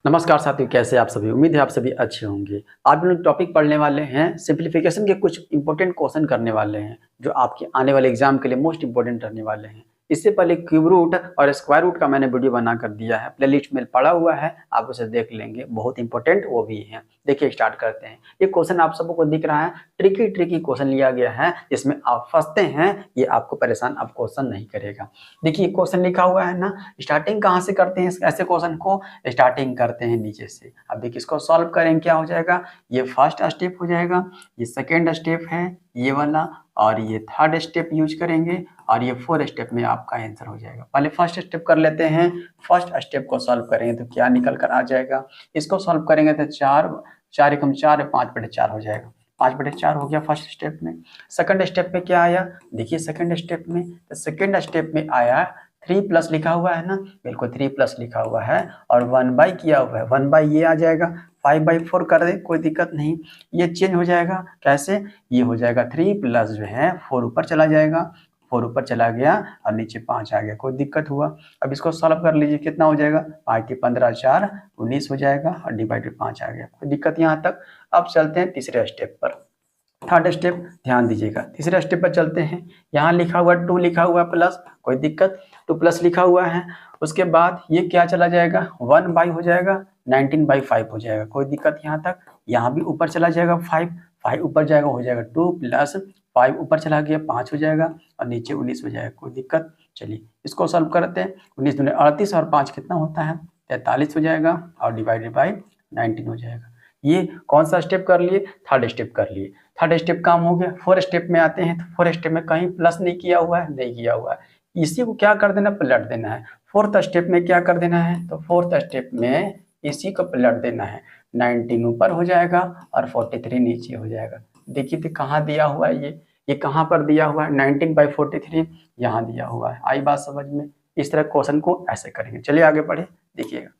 नमस्कार साथियों, कैसे आप सभी। उम्मीद है आप सभी अच्छे होंगे। आज हम लोग टॉपिक पढ़ने वाले हैं, सिंप्लीफिकेशन के कुछ इंपॉर्टेंट क्वेश्चन करने वाले हैं जो आपके आने वाले एग्जाम के लिए मोस्ट इंपॉर्टेंट रहने वाले हैं। इससे पहले क्यूब रूट और स्क्वायर रूट का मैंने वीडियो बना कर दिया है, प्लेलिस्ट में पड़ा हुआ है, आप उसे देख लेंगे, बहुत इंपॉर्टेंट वो भी है। देखिए स्टार्ट करते हैं। ये क्वेश्चन आप सबको दिख रहा है, ट्रिकी क्वेश्चन लिया गया है, इसमें आप फंसते हैं, ये आपको परेशान अब क्वेश्चन नहीं करेगा। देखिए क्वेश्चन लिखा हुआ है ना, स्टार्टिंग कहाँ से करते हैं ऐसे क्वेश्चन को, स्टार्टिंग करते हैं नीचे से। अब देखिए इसको सॉल्व करेंगे, क्या हो जाएगा, ये फर्स्ट स्टेप हो जाएगा, ये सेकेंड स्टेप है ये वाला, और ये थर्ड स्टेप यूज करेंगे, और ये फोर्थ स्टेप में आपका आंसर हो जाएगा। पहले फर्स्ट स्टेप कर लेते हैं। फर्स्ट स्टेप को सॉल्व करेंगे तो क्या निकल कर आ जाएगा, इसको सॉल्व करेंगे तो 4 एकम 4 5/4 हो जाएगा। 5/4 हो गया फर्स्ट स्टेप में। सेकंड स्टेप में क्या आया, देखिए सेकंड स्टेप में, तो सेकंड स्टेप में आया 3+ लिखा हुआ है ना, बिल्कुल 3+ लिखा हुआ है, और 1/, किया हुआ है 1/, ये आ जाएगा। 5/4 कर दे, कोई दिक्कत नहीं, ये चेंज हो जाएगा। कैसे, ये हो जाएगा 3+ जो है 4 ऊपर चला जाएगा, 4 ऊपर चला गया और नीचे 5 आ गया, कोई दिक्कत हुआ। अब इसको सॉल्व कर लीजिए, कितना हो जाएगा, 5 × 15 4 19 हो जाएगा, और डिवाइडेड 5 आ गया, कोई दिक्कत यहाँ तक। अब चलते हैं तीसरे स्टेप पर। थर्ड स्टेप ध्यान दीजिएगा, तीसरे स्टेप पर चलते हैं। यहाँ लिखा हुआ 2 लिखा हुआ प्लस, कोई दिक्कत, 2+ लिखा हुआ है। उसके बाद ये क्या चला जाएगा, 1/, हो जाएगा 19/5 हो जाएगा, कोई दिक्कत यहाँ तक। यहाँ भी ऊपर चला जाएगा 5 ऊपर जाएगा, हो जाएगा 2 + 5 ऊपर चला गया 5 हो जाएगा, और नीचे 19 हो जाएगा, कोई दिक्कत। चलिए इसको सॉल्व करते हैं। 19 दूनी 38 और 5 कितना होता है, 43 हो जाएगा, और डिवाइडेड बाई 19 हो जाएगा। ये कौन सा स्टेप कर लिए, थर्ड स्टेप कर लिए। थर्ड स्टेप काम हो गया। फोर्थ स्टेप में आते हैं, तो फोर्थ स्टेप में कहीं प्लस नहीं किया हुआ है, नहीं किया हुआ है, इसी को क्या कर देना, पलट देना है। फोर्थ स्टेप में क्या कर देना है, तो फोर्थ स्टेप में इसी को पलट देना है। 19 ऊपर हो जाएगा और 43 नीचे हो जाएगा। देखिए तो कहाँ दिया हुआ है, ये कहाँ पर दिया हुआ है, 19/43 यहाँ दिया हुआ है। आई बात समझ में। इस तरह क्वेश्चन को ऐसे करेंगे। चलिए आगे बढ़े, देखिएगा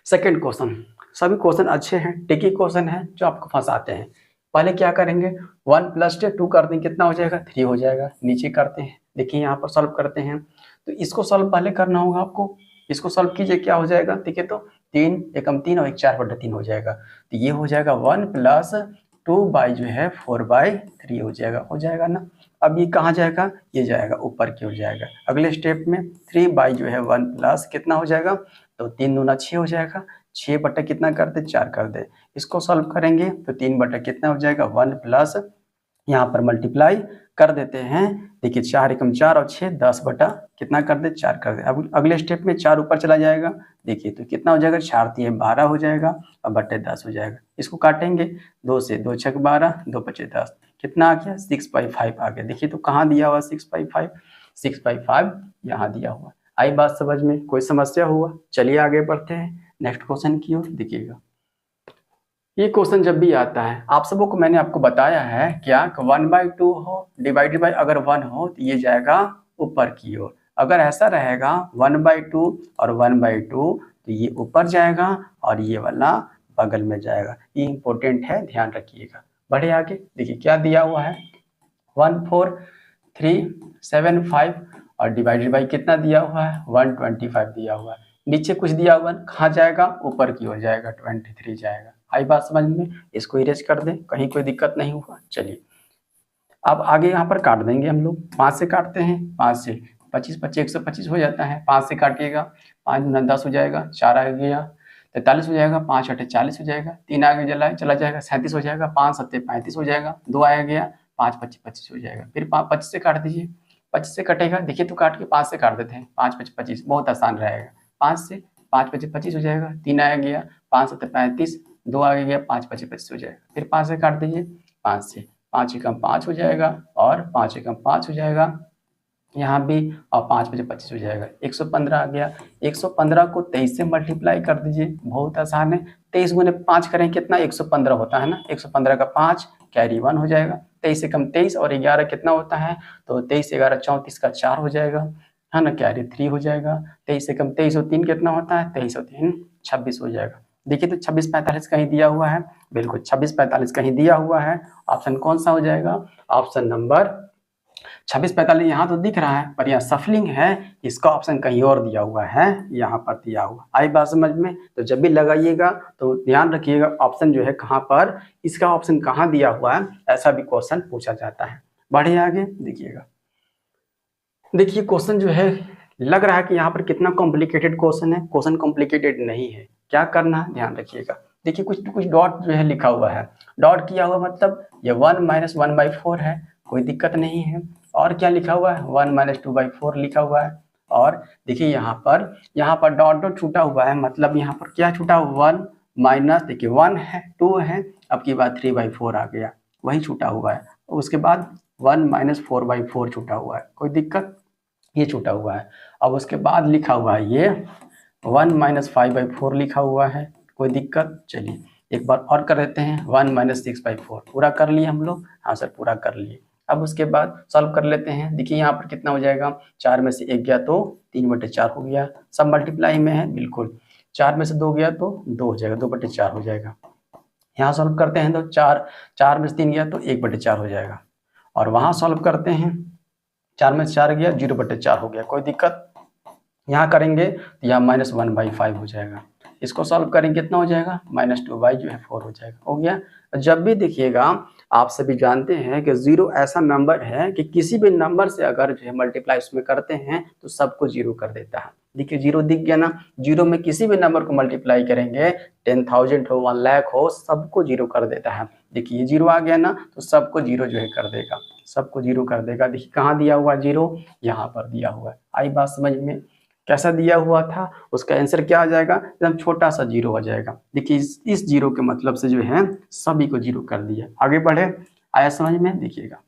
सेकेंड क्वेश्चन। सभी क्वेश्चन अच्छे हैं, टिकी क्वेश्चन है जो आपको फंसाते हैं। पहले क्या करेंगे, 1 + 2 कर देंगे, कितना हो जाएगा, 3 हो जाएगा। नीचे करते हैं, देखिए यहाँ पर सॉल्व करते हैं, तो इसको सॉल्व पहले करना होगा आपको। इसको सॉल्व कीजिए, क्या हो जाएगा, देखिए तो 3 एकम 3 और 1 4/3 हो जाएगा, तो ये हो जाएगा 1 + 2 जो है 4/3 हो जाएगा ना। अब ये कहाँ जाएगा, ये जाएगा ऊपर की ओर जाएगा। अगले स्टेप में 3 जो है 1 + कितना हो जाएगा, तो 3 दूना 6 हो जाएगा, 6 बटा कितना कर दे, 4 कर दे। इसको सॉल्व करेंगे तो 3 बटा कितना हो जाएगा, 1 + यहाँ पर मल्टीप्लाई कर देते हैं। देखिए 4 एकम 4 और 6 10 बटा कितना कर दे, 4 कर दे। अब अगले स्टेप में 4 ऊपर चला जाएगा, देखिए तो कितना हो जाएगा, 4 × 3 = 12 हो जाएगा, और बटे 10 हो जाएगा। इसको काटेंगे, 2 से 2 × 6 = 12, 2 × 5 = 10, कितना आ गया, 6/5 आ गया। देखिए तो कहाँ दिया हुआ 6/5, 6/5 यहाँ दिया हुआ। आई बात समझ में, कोई समस्या हुआ। चलिए आगे बढ़ते हैं नेक्स्ट क्वेश्चन की ओर। देखिएगा ये क्वेश्चन जब भी आता है, आप सबों को मैंने आपको बताया है क्या, 1/2 हो, डिवाइडेड बाई अगर 1 हो तो ये जाएगा ऊपर की ओर। अगर ऐसा रहेगा 1/2 और 1/2 तो ये ऊपर जाएगा और ये वाला बगल में जाएगा। ये इंपॉर्टेंट है, ध्यान रखिएगा। बढ़े आगे, देखिए क्या दिया हुआ है, 14375 और डिवाइडेड बाई कितना दिया हुआ है, 125 दिया हुआ है। नीचे कुछ दिया हुआ है, कहाँ जाएगा, ऊपर की ओर जाएगा, 23 जाएगा। आई बात समझ में। इसको इरेज कर दें, कहीं कोई दिक्कत नहीं हुआ। चलिए अब आगे यहाँ पर काट देंगे हम लोग। 5 से काटते हैं, 5 से 25 25 125 हो जाता है। 5 से काटिएगा, 5 × 10 हो जाएगा, 4 आ गया 43 हो जाएगा, 5 × 8 = 40 हो जाएगा, 3 आगे चला जाएगा 37 हो जाएगा, 5 × 7 = 35 हो जाएगा, 2 आया गया 5 × 25 = 25 हो जाएगा। फिर 25 से काट दीजिए, 25 से कटेगा, देखिए तो काट के 5 से काट देते हैं, 5 × 25 = 25, बहुत आसान रहेगा। 5 से 5 × 25 = 25 हो जाएगा, 3 आया गया, 5 × 7 = 35, 2 आ गया, 5 × 25 = 25 हो जाएगा। फिर 5 से काट दीजिए, 5 से 5 एकम 5 हो जाएगा, और 5 एकम 5 हो जाएगा यहाँ भी, और 5 × 25 हो जाएगा, 115 आ गया। 115 को 23 से मल्टीप्लाई कर दीजिए, बहुत आसान है। 23 × 5 करें कितना, 115 होता है ना, 115 का 5 कैरी 1 हो जाएगा। 23 एकम 23 और 11 कितना होता है, तो 23 11 34 का 4 हो जाएगा, है ना, कैरी 3 हो जाएगा। 23 एकम 23 और 3 कितना होता है, 23 और 3 26 हो जाएगा। देखिए तो 26 45 कहीं दिया हुआ है, बिल्कुल 26 45 कहीं दिया हुआ है। ऑप्शन कौन सा हो जाएगा, ऑप्शन नंबर 2645 यहाँ तो दिख रहा है, पर यहाँ सफलिंग है, इसका ऑप्शन कहीं और दिया हुआ है, यहाँ पर दिया हुआ। आई बात समझ में? तो जब भी लगाइएगा तो ध्यान रखिएगा ऑप्शन जो है कहाँ पर, इसका ऑप्शन कहाँ दिया हुआ है, ऐसा भी क्वेश्चन पूछा जाता है। बढ़िए आगे देखिएगा। देखिए क्वेश्चन जो है लग रहा है कि यहाँ पर कितना कॉम्प्लिकेटेड क्वेश्चन है, क्वेश्चन कॉम्प्लिकेटेड नहीं है। क्या करना है ध्यान रखिएगा। देखिए कुछ डॉट जो है लिखा हुआ है, डॉट किया हुआ मतलब ये 1 - 1/4 है, कोई दिक्कत नहीं है। और क्या लिखा हुआ है, 1 - 2/4 लिखा हुआ है। और देखिए यहाँ पर डॉट डॉट छूटा हुआ है, मतलब यहाँ पर क्या छूटा, 1 माइनस, देखिए 1 है, 2 है, अब की बात 3/4 आ गया, वही छूटा हुआ है। उसके बाद 1 - 4/4 छूटा हुआ है, कोई दिक्कत, ये छूटा हुआ है। अब उसके बाद लिखा हुआ है ये 1 - 5/4 लिखा हुआ है, कोई दिक्कत। चलिए एक बार और कर देते हैं, 1 - 6/4 पूरा कर लिए हम लोग, हाँ सर पूरा कर लिए। अब उसके बाद सॉल्व कर लेते हैं। देखिए यहाँ पर कितना हो जाएगा, 4 में से 1 गया तो 3/4 हो गया, सब मल्टीप्लाई में है बिल्कुल। 4 में से 2 गया तो 2 हो जाएगा, 2/4 हो जाएगा। यहाँ सॉल्व करते हैं तो 4 में से 3 गया तो 1/4 हो जाएगा। और वहाँ सॉल्व करते हैं, 4 में से 4 गया 0/4 हो गया, कोई दिक्कत। यहाँ करेंगे तो यहाँ -1/5 हो जाएगा। इसको सॉल्व करेंगे कितना हो जाएगा, -2/4 हो जाएगा, हो गया। जब भी देखिएगा आप सभी जानते हैं कि 0 ऐसा नंबर है कि किसी भी नंबर से अगर जो है मल्टीप्लाई उसमें करते हैं तो सबको 0 कर देता है। देखिए 0 दिख गया ना, 0 में किसी भी नंबर को मल्टीप्लाई करेंगे, 10,000 हो 1 लाख हो, सबको 0 कर देता है। देखिए ये 0 आ गया ना, तो सबको 0 जो है कर देगा, सबको 0 कर देगा। देखिए कहाँ दिया हुआ 0, यहाँ पर दिया हुआ है। आई बात समझ में? कैसा दिया हुआ था, उसका आंसर क्या आ जाएगा, एकदम छोटा सा 0 आ जाएगा। देखिए इस 0 के मतलब से जो है सभी को 0 कर दिया। आगे बढ़े, आया समझ में? देखिएगा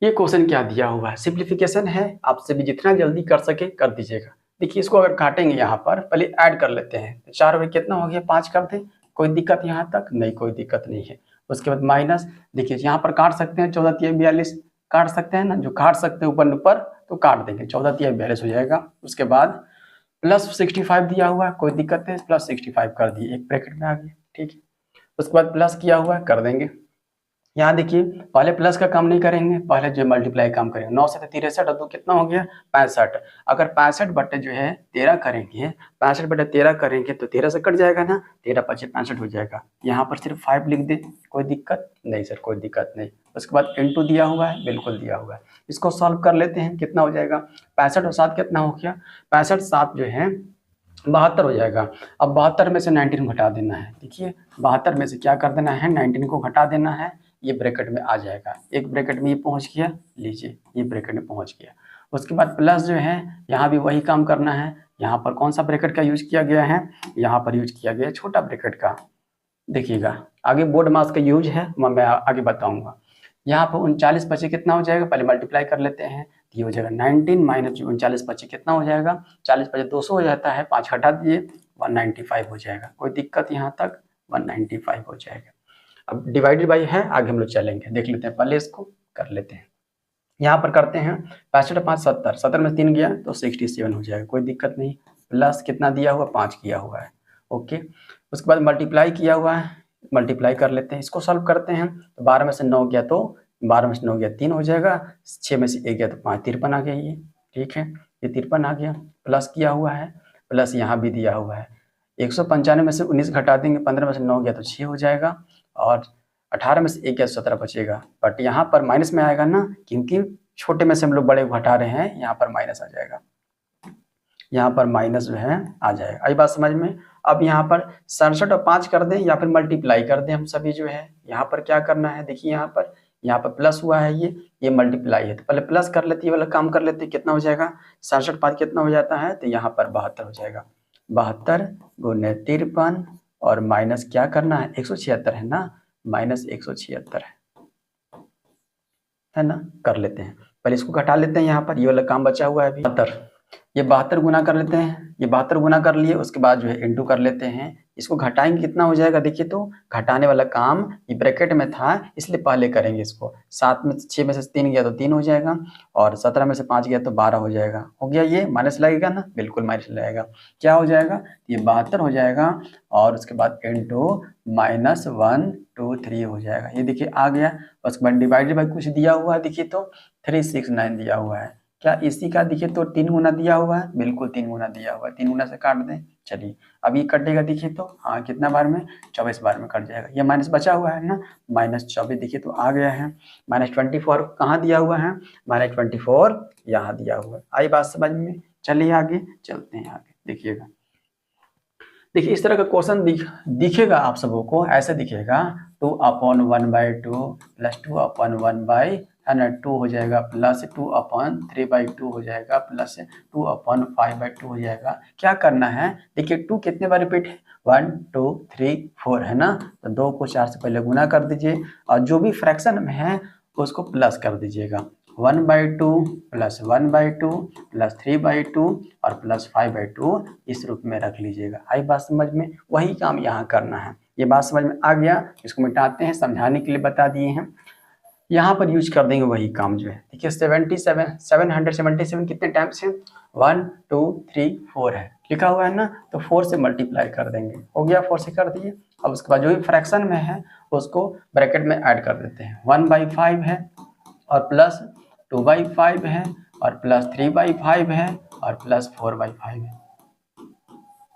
ये क्वेश्चन क्या दिया हुआ है, सिंप्लीफिकेशन है, आपसे भी जितना जल्दी कर सके कर दीजिएगा। देखिए इसको अगर काटेंगे यहाँ पर, पहले ऐड कर लेते हैं, तो 4 में कितना हो गया, 5 कर दें, कोई दिक्कत यहाँ तक नहीं, कोई दिक्कत नहीं है। उसके बाद माइनस, देखिए यहाँ पर काट सकते हैं, 14 × 42 काट सकते हैं ना, जो काट सकते हैं ऊपर ऊपर तो काट देंगे, 14 × 42 हो जाएगा। उसके बाद +65 दिया हुआ है, कोई दिक्कत है, +65 कर दिए, एक ब्रैकेट में आ गया, ठीक है। उसके बाद प्लस किया हुआ है, कर देंगे। यहाँ देखिए पहले प्लस का काम नहीं करेंगे, पहले जो मल्टीप्लाई काम करेंगे। 9 से 63 और 2 कितना हो गया, 65। अगर 65 बटे जो है 13 करेंगे, 65 बटे 13 करेंगे तो 13 से कट जाएगा ना, 13 × 5 = 65 हो जाएगा। यहाँ पर सिर्फ 5 लिख दे, कोई दिक्कत नहीं सर, कोई दिक्कत नहीं। उसके बाद इंटू दिया हुआ है, बिल्कुल दिया हुआ है। इसको सॉल्व कर लेते हैं, कितना हो जाएगा, 65 और 7 कितना हो गया, 65 7 जो है 72 हो जाएगा। अब 72 में से 19 घटा देना है। देखिए 72 में से क्या कर देना है, 19 को घटा देना है, ये ब्रैकेट में आ जाएगा। एक ब्रैकेट में ये पहुंच गया, लीजिए ये ब्रैकेट में पहुंच गया। उसके बाद प्लस जो है यहाँ भी वही काम करना है। यहाँ पर कौन सा ब्रैकेट का यूज किया गया है, यहाँ पर यूज किया गया है छोटा ब्रैकेट का। देखिएगा आगे बोर्ड मास का यूज है, मैं आगे बताऊंगा। यहाँ पर 39 बचे कितना हो जाएगा, पहले मल्टीप्लाई कर लेते हैं, ये हो जाएगा 19 - 39 बचे कितना हो जाएगा, 40 बचे 200 हो जाता है, 5 हटा दिए 195 हो जाएगा, कोई दिक्कत यहाँ तक, 195 हो जाएगा। अब डिवाइडेड बाई है, आगे हम लोग चलेंगे, देख लेते हैं, पहले इसको कर लेते हैं। यहाँ पर करते हैं 65 × 5 = 70, 70 में 3 गया तो 67 हो जाएगा, कोई दिक्कत नहीं। प्लस कितना दिया हुआ, 5 किया हुआ है, ओके। उसके बाद मल्टीप्लाई किया हुआ है, मल्टीप्लाई कर लेते हैं, इसको सॉल्व करते हैं। तो 12 में से 9 गया तो 12 में से 9 गया 3 हो जाएगा, 6 में से 1 गया तो 5, 53 आ गया ये, ठीक है, ये 53 आ गया। प्लस किया हुआ है, प्लस यहाँ भी दिया हुआ है। 195 में से 19 घटा देंगे, 15 में से 9 गया तो 6 हो जाएगा, और 18 में से 1 गया तो 17 बचेगा। बट यहाँ पर माइनस में आएगा ना, क्योंकि छोटे में से हम लोग बड़े को हटा रहे हैं, यहाँ पर माइनस आ जाएगा, यहाँ पर माइनस जो है आ जाएगा। आई बात समझ में? अब यहाँ पर 67 और 5 कर दें या फिर मल्टीप्लाई कर दें, हम सभी जो है यहाँ पर क्या करना है, देखिए यहाँ पर प्लस हुआ है, ये मल्टीप्लाई है, तो पहले प्लस कर लेते हैं, वाला काम कर लेते हैं, कितना हो जाएगा, 67 5 कितना हो जाता है, तो यहाँ पर 72 हो जाएगा। 72 × 53 और माइनस क्या करना है, 176 है ना, -176 है ना, कर लेते हैं। पहले इसको घटा लेते हैं, यहाँ पर ये वाला काम बचा हुआ है अभी। ये 72 गुना कर लेते हैं, ये 72 गुना कर लिए, उसके बाद जो है इंटू कर लेते हैं। इसको घटाएंगे कितना हो जाएगा, देखिए तो घटाने वाला काम ये ब्रैकेट में था इसलिए पहले करेंगे इसको। 7 में 6 में से 3 गया तो 3 हो जाएगा, और 17 में से 5 गया तो 12 हो जाएगा। हो गया, ये माइनस लगेगा ना, बिल्कुल माइनस लगेगा। क्या हो जाएगा, ये 72 हो जाएगा, और उसके बाद इंटू -123 हो जाएगा। ये देखिए आ गया। उसके बाद डिवाइडेड बाई कुछ दिया हुआ है, देखिए तो 369 दिया हुआ है। क्या इसी का देखिए तो 3 गुना दिया हुआ है, बिल्कुल 3 गुना दिया हुआ है, 3 गुना से काट दें। चलिए अब ये कटेगा, देखिए तो हाँ कितना बार में, 24 बार में कट जाएगा। ये माइनस बचा हुआ है ना, -24 देखिए तो आ गया है। -24 कहाँ दिया हुआ है, -24 यहाँ दिया हुआ है। आई बात समझ में। चलिए आगे चलते हैं, आगे देखिएगा। देखिए इस तरह का क्वेश्चन दिखेगा आप सबों को, ऐसे दिखेगा 2/1/2 प्लस 2/1 है ना, 2 हो जाएगा, प्लस 2/3/2 हो जाएगा, प्लस 2/5/2 हो जाएगा। क्या करना है, देखिए 2 कितने बार रिपीट है, 1 2 3 4 है ना, तो 2 को 4 से पहले गुना कर दीजिए, और जो भी फ्रैक्शन में है उसको प्लस कर दीजिएगा। 1/2 प्लस 1/2 प्लस 3/2 और प्लस 5/2 इस रूप में रख लीजिएगा। आई बात समझ में। वही काम यहाँ करना है। ये बात समझ में आ गया, इसको मिटाते हैं, समझाने के लिए बता दिए हैं। यहाँ पर यूज कर देंगे वही काम जो है। देखिए 777 कितने टाइम्स है, 1 2 3 4 है, लिखा हुआ है ना, तो 4 से मल्टीप्लाई कर देंगे। हो गया, 4 से कर दिए। अब उसके बाद जो भी फ्रैक्शन में है उसको ब्रैकेट में ऐड कर देते हैं। 1/5 है, और प्लस 2/5 है, और प्लस 3/5 है, और प्लस 4/5 है।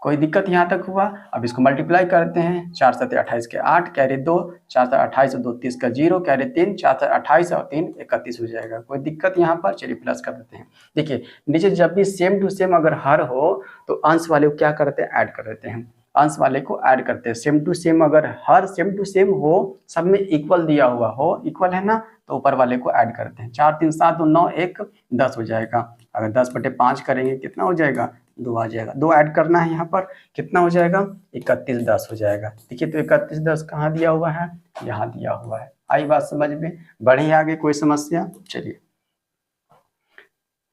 कोई दिक्कत यहाँ तक हुआ। अब इसको मल्टीप्लाई करते हैं, 4 7 28 के 8, कैरी 2, 4 7 28 और 2 30 का 0, कैरी 3, 4 7 28 और 3 31 हो जाएगा। कोई दिक्कत यहाँ पर, चलिए प्लस कर देते हैं। देखिए नीचे जब भी सेम टू सेम अगर हर हो तो अंश वाले को क्या करते हैं, ऐड कर देते हैं। अंश वाले को ऐड करते हैं। सेम टू सेम अगर हर सेम टू सेम हो, सब में इक्वल दिया हुआ हो, इक्वल है ना, तो ऊपर वाले को ऐड करते हैं। 4 3 7 2 9 1 10 हो जाएगा। अगर 10/5 करेंगे कितना हो जाएगा, 2 आ जाएगा। 2 ऐड करना है यहाँ पर, कितना हो जाएगा, 31 10 हो जाएगा। देखिए तो 31 10 कहाँ दिया हुआ है, यहाँ दिया हुआ है। आई बात समझ में। बढ़े आगे, कोई समस्या। चलिए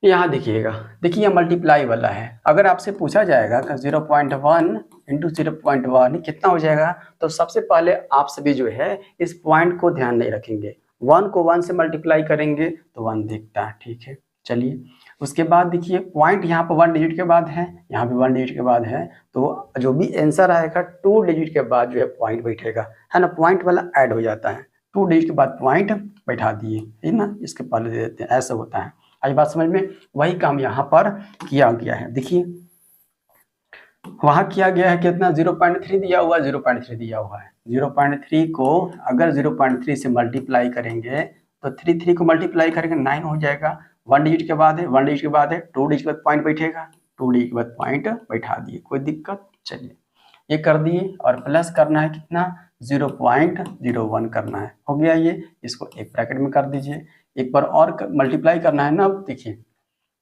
यहाँ देखिएगा, देखिए यह मल्टीप्लाई वाला है। अगर आपसे पूछा जाएगा कि 0.1 इंटू 0.1 कितना हो जाएगा, तो सबसे पहले आप सभी जो है इस पॉइंट को ध्यान नहीं रखेंगे। 1 को 1 से मल्टीप्लाई करेंगे तो 1 दिखता है, ठीक है। चलिए उसके बाद देखिए पॉइंट यहाँ पर 1 डिजिट के बाद है, यहाँ पे 1 डिजिट के बाद है, तो जो भी आंसर आएगा 2 डिजिट के बाद जो है पॉइंट बैठेगा, है ना। पॉइंट वाला ऐड हो जाता है, 2 डिजिट के बाद पॉइंट बैठा दिए, है ना, इसके पहले दे देते हैं, ऐसा होता है। आई बात समझ में। वही काम यहाँ पर किया गया है। देखिए वहां किया गया है कितना, 0.3 दिया हुआ है, 0.3 दिया हुआ है। 0.3 को अगर 0.3 से मल्टीप्लाई करेंगे तो 3 को मल्टीप्लाई करेंगे 9 हो जाएगा। 1 डिजिट के बाद है, 1 डिजिट के बाद है, 2 डिजिट के बाद पॉइंट बैठेगा, 2 डिजिट के बाद पॉइंट बैठा दिए। कोई दिक्कत। चलिए ये कर दिए, और प्लस करना है कितना, 0.01 करना है। हो गया ये, इसको एक ब्रैकेट में कर दीजिए। एक बार और मल्टीप्लाई करना है ना। अब देखिए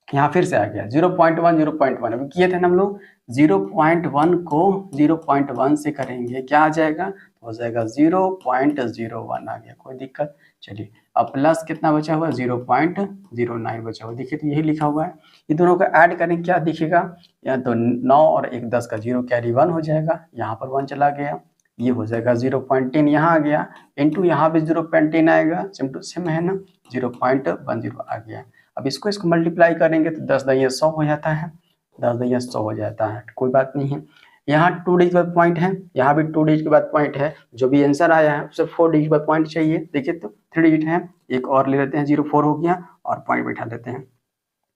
यहाँ फिर से आ गया 0.1 अभी किए थे ना हम लोग। 0.1 को 0.1 से करेंगे क्या आ जाएगा, तो हो जाएगा 0.01 आ गया। कोई दिक्कत। चलिए अब प्लस कितना बचा हुआ, 0.09 बचा हुआ। देखिए तो यही लिखा हुआ है। ये दोनों को ऐड करें क्या दिखेगा, या तो 9 और 1 10 का 0 कैरी 1 हो जाएगा, यहाँ पर 1 चला गया, ये हो जाएगा 0.10 यहाँ आ गया, इंटू यहाँ भी 0.10 आएगा, सेम टू सेम है ना, 0.10 आ गया। अब इसको मल्टीप्लाई करेंगे तो 10 10 100 हो जाता है, 10 10 100 हो जाता है। कोई बात नहीं है। यहाँ 2 डिजिट के बाद पॉइंट है, यहाँ भी 2 डिजिट के बाद पॉइंट है। जो भी आंसर आया है उसे 4 डिजिट के बाद पॉइंट चाहिए। देखिए तो 3 डिजिट है, एक और ले लेते हैं, 04 हो गया, और पॉइंट बैठा देते हैं।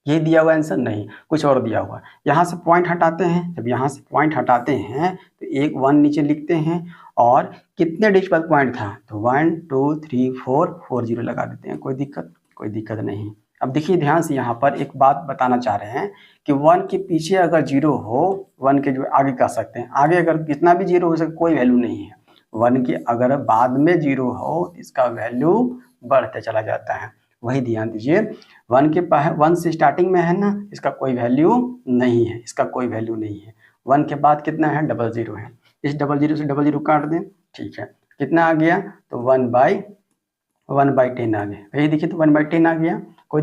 यही दिया हुआ आंसर नहीं, कुछ और दिया हुआ। यहाँ से पॉइंट हटाते हैं, जब यहाँ से पॉइंट हटाते हैं तो एक 1 नीचे लिखते हैं, और कितने डिजिट बाद पॉइंट था, तो 1 2 3 4 4 0 लगा देते हैं। कोई दिक्कत नहीं। अब देखिए ध्यान से, यहाँ पर एक बात बताना चाह रहे हैं कि 1 के पीछे अगर 0 हो, 1 के जो आगे कह सकते हैं, आगे अगर कितना भी 0 हो सके कोई वैल्यू नहीं है। 1 के अगर बाद में 0 हो, इसका वैल्यू बढ़ते चला जाता है। वही ध्यान दीजिए, 1 से स्टार्टिंग में है ना, इसका कोई वैल्यू नहीं है, इसका कोई वैल्यू नहीं है। 1 के बाद कितना है, 00 है। इस 00 से 00 काट दें, ठीक है। कितना आ गया, तो 1/10 आ गया। यही देखिए तो 1/10 आ गया। कोई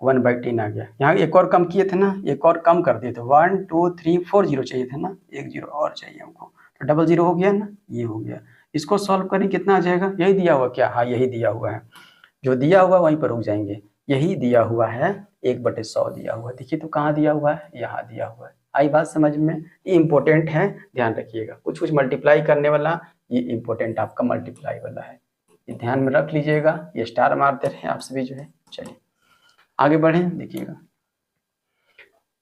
1/10 आ गया। यहाँ एक और कम किए थे ना, एक और कम कर दिए थे, 1 2 3 4 जीरो चाहिए थे ना, एक जीरो और चाहिए हमको, तो डबल जीरो हो गया ना, ये हो गया। इसको सॉल्व करें कितना आ जाएगा, यही दिया हुआ क्या, हाँ यही दिया हुआ है, जो दिया हुआ वहीं पर रुक जाएंगे, यही दिया हुआ है 1/100 दिया हुआ है। देखिए तो कहाँ दिया हुआ है, यहाँ दिया हुआ है। आई बात समझ में, ये इंपॉर्टेंट है, ध्यान रखिएगा। कुछ कुछ मल्टीप्लाई करने वाला ये इंपॉर्टेंट आपका मल्टीप्लाई वाला है, ये ध्यान में रख लीजिएगा, ये स्टार मारते रहे आप सभी जो है। चलिए आगे बढ़े, देखिएगा।